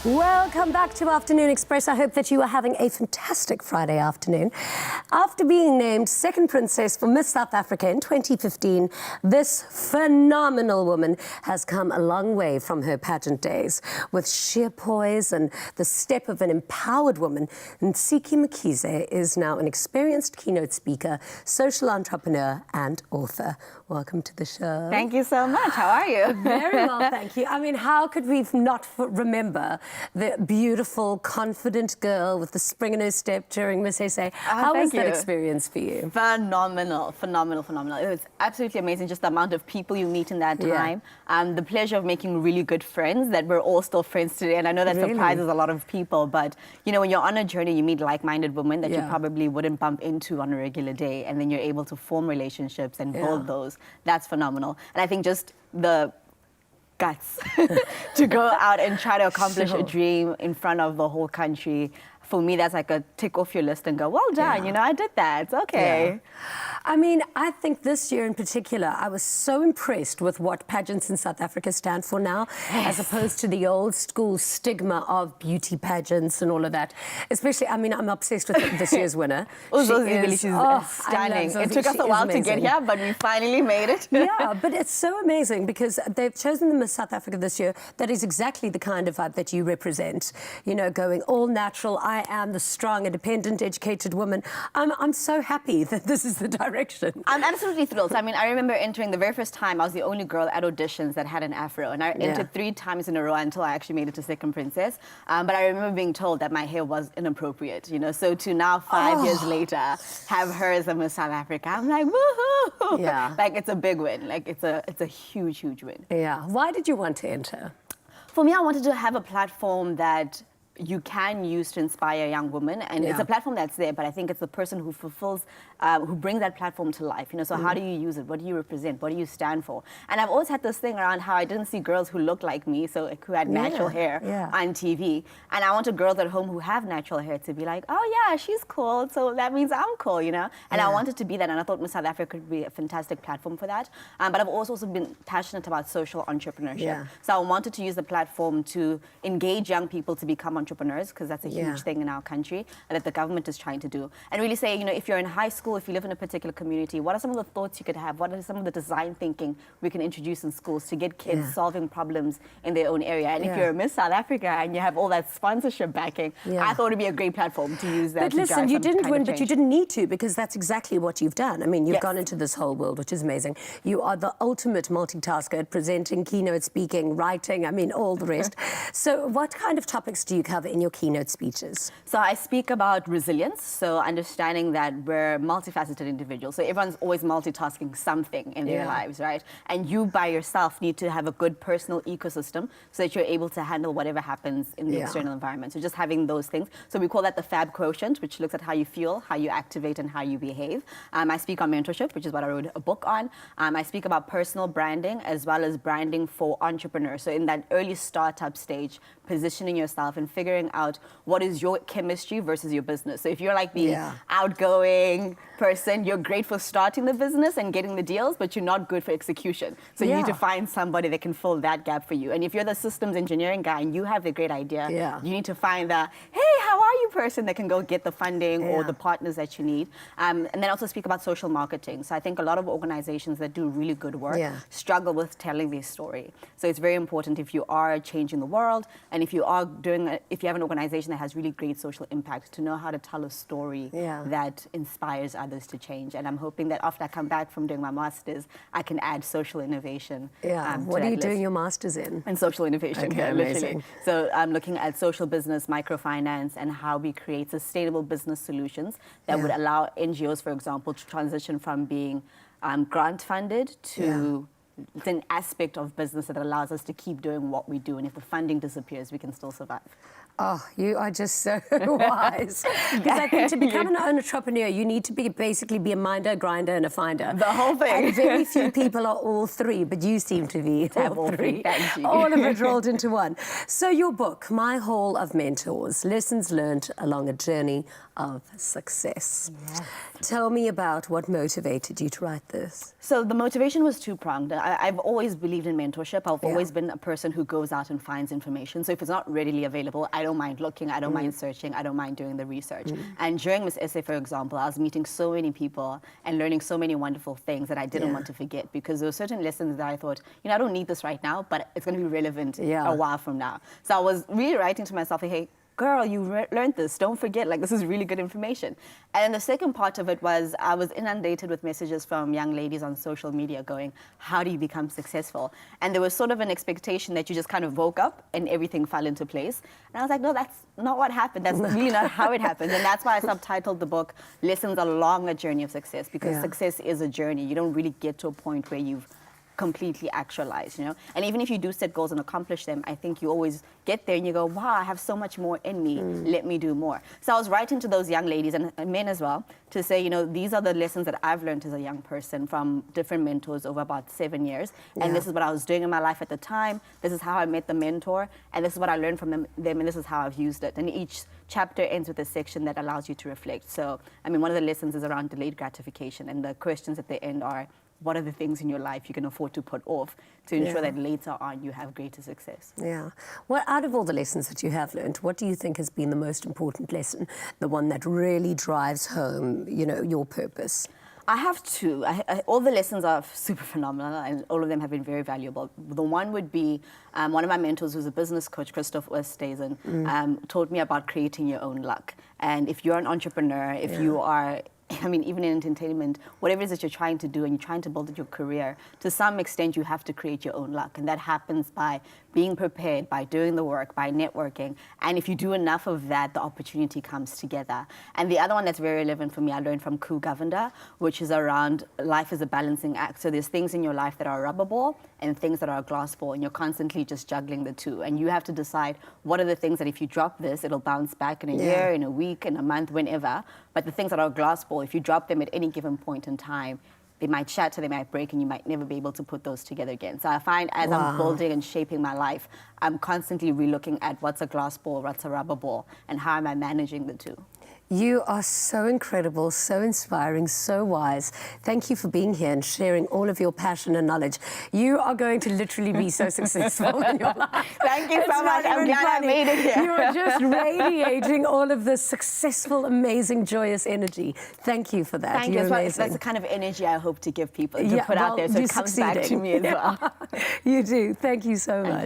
Welcome back to Afternoon Express. I hope that you are having a fantastic Friday afternoon. After being named second princess for Miss South Africa in 2015, this phenomenal woman has come a long way from her pageant days. With sheer poise and the step of an empowered woman, Ntsiki Mkhize is now an experienced keynote speaker, social entrepreneur and author. Welcome to the show. Thank you so much. How are you? Very well, thank you. I mean, how could we not remember the beautiful, confident girl with the spring in her step during Miss SA? How was that experience for you? Phenomenal, phenomenal, phenomenal. It was absolutely amazing, just the amount of people you meet in that time. The pleasure of making really good friends that we're all still friends today. And I know that surprises a lot of people, but you know, when you're on a journey, you meet like-minded women that you probably wouldn't bump into on a regular day. And then you're able to form relationships and build those. That's phenomenal. And I think just the guts to go out and try to accomplish a dream in front of the whole country. For me, that's like a tick off your list and go, well done, you know, I did that, it's okay. I mean, I think this year in particular, I was so impressed with what pageants in South Africa stand for now, as opposed to the old school stigma of beauty pageants and all of that. Especially, I mean, I'm obsessed with this year's winner. She's stunning. It took us a while to get here, but we finally made it. Yeah, but it's so amazing because they've chosen the Miss South Africa this year. That is exactly the kind of vibe that you represent. You know, going all natural. I am the strong, independent, educated woman. I'm so happy that this is the direction. I'm absolutely thrilled. I mean, I remember entering the very first time. I was the only girl at auditions that had an afro, and I entered 3 times in a row until I actually made it to second princess. But I remember being told that my hair was inappropriate, you know. So to now 5 years later have her as a Miss South Africa, I'm like, woohoo! Yeah, like it's a big win. Like it's a huge, huge win. Yeah. Why did you want to enter? For me, I wanted to have a platform that you can use to inspire young women, and it's a platform that's there, but I think it's the person who fulfills, who brings that platform to life, you know, so how do you use it? What do you represent? What do you stand for? And I've always had this thing around how I didn't see girls who looked like me, so like, who had natural hair on TV, and I wanted girls at home who have natural hair to be like, oh yeah, she's cool, so that means I'm cool, you know, and I wanted to be that, and I thought Miss South Africa could be a fantastic platform for that, but I've also been passionate about social entrepreneurship, so I wanted to use the platform to engage young people to become entrepreneurs, because that's a huge thing in our country that the government is trying to do. And really say, you know, if you're in high school, if you live in a particular community, what are some of the thoughts you could have? What are some of the design thinking we can introduce in schools to get kids solving problems in their own area? And if you're a Miss South Africa and you have all that sponsorship backing, I thought it'd be a great platform to use that. But listen, you didn't win, but you didn't need to, because that's exactly what you've done. I mean, you've gone into this whole world, which is amazing. You are the ultimate multitasker at presenting, keynote speaking, writing, I mean, all the rest. So what kind of topics do you cover in your keynote speeches? So I speak about resilience, so understanding that we're multifaceted individuals. So everyone's always multitasking something in their lives, right? And you by yourself need to have a good personal ecosystem so that you're able to handle whatever happens in the external environment. So just having those things. So we call that the FAB quotient, which looks at how you feel, how you activate, and how you behave. I speak on mentorship, which is what I wrote a book on. I speak about personal branding as well as branding for entrepreneurs. So in that early startup stage, positioning yourself and figuring out what is your chemistry versus your business. So if you're like the outgoing person, you're great for starting the business and getting the deals, but you're not good for execution. So you need to find somebody that can fill that gap for you. And if you're the systems engineering guy and you have the great idea, you need to find the, hey, how are you person that can go get the funding or the partners that you need. And then also speak about social marketing. So I think a lot of organizations that do really good work struggle with telling their story. So it's very important if you are changing the world, and if you are doing, if you have an organization that has really great social impact, to know how to tell a story that inspires others to change. And I'm hoping that after I come back from doing my master's, I can add social innovation. What are you doing your master's in? In social innovation, literally. So I'm looking at social business, microfinance, and how we create sustainable business solutions that would allow NGOs, for example, to transition from being grant funded to it's an aspect of business that allows us to keep doing what we do, and if the funding disappears, we can still survive. Oh, you are just so wise. Because I think to become an entrepreneur, you need to basically be a minder, a grinder, and a finder. The whole thing. And very few people are all three, but you seem to be all three. Thank you. All of it rolled into one. So your book, My Hall of Mentors, Lessons Learned Along a Journey of Success. Yes. Tell me about what motivated you to write this. So the motivation was two-pronged. I've always believed in mentorship. I've Yeah. always been a person who goes out and finds information. So if it's not readily available, I don't mind looking, I don't mind searching, I don't mind doing the research. And during Miss SA, for example, I was meeting so many people and learning so many wonderful things that I didn't want to forget, because there were certain lessons that I thought, I don't need this right now, but it's going to be relevant a while from now. So I was really writing to myself, hey, girl, you learned this. Don't forget, like, this is really good information. And the second part of it was I was inundated with messages from young ladies on social media going, how do you become successful? And there was sort of an expectation that you just kind of woke up and everything fell into place. And I was like, no, that's not what happened. That's really not how it happened. And that's why I subtitled the book, Lessons Along a Journey of Success, because success is a journey. You don't really get to a point where you've completely actualized, And even if you do set goals and accomplish them, I think you always get there and you go, wow, I have so much more in me. Let me do more. So I was writing to those young ladies and men as well to say, these are the lessons that I've learned as a young person from different mentors over about 7 years. And this is what I was doing in my life at the time. This is how I met the mentor. And this is what I learned from them, and this is how I've used it. And each chapter ends with a section that allows you to reflect. So, one of the lessons is around delayed gratification. And the questions at the end are, what are the things in your life you can afford to put off to ensure that later on you have greater success? Yeah. Well, out of all the lessons that you have learned, what do you think has been the most important lesson, the one that really drives home, your purpose? I have two. All the lessons are super phenomenal, and all of them have been very valuable. The one would be one of my mentors, who's a business coach, Christoph Oosthuizen, taught me about creating your own luck. And if you're an entrepreneur, if you are even in entertainment, whatever it is that you're trying to do and you're trying to build your career, to some extent you have to create your own luck. And that happens by being prepared, by doing the work, by networking. And if you do enough of that, the opportunity comes together. And the other one that's very relevant for me, I learned from Ku Govender, which is around life is a balancing act. So there's things in your life that are a rubber ball and things that are a glass ball, and you're constantly just juggling the two. And you have to decide what are the things that if you drop this, it'll bounce back in a year, in a week, in a month, whenever. But the things that are a glass ball, if you drop them at any given point in time, they might shatter, they might break, and you might never be able to put those together again. So I find as I'm building and shaping my life, I'm constantly relooking at what's a glass ball, what's a rubber ball, and how am I managing the two. You are so incredible, so inspiring, so wise. Thank you for being here and sharing all of your passion and knowledge. You are going to literally be so successful in your life. Thank you so much. I'm glad I made it here. You're just radiating all of this successful, amazing, joyous energy. Thank you for that. Thank you. That's the kind of energy I hope to give people, to put out there, so it comes back to me as well. You do. Thank you so much.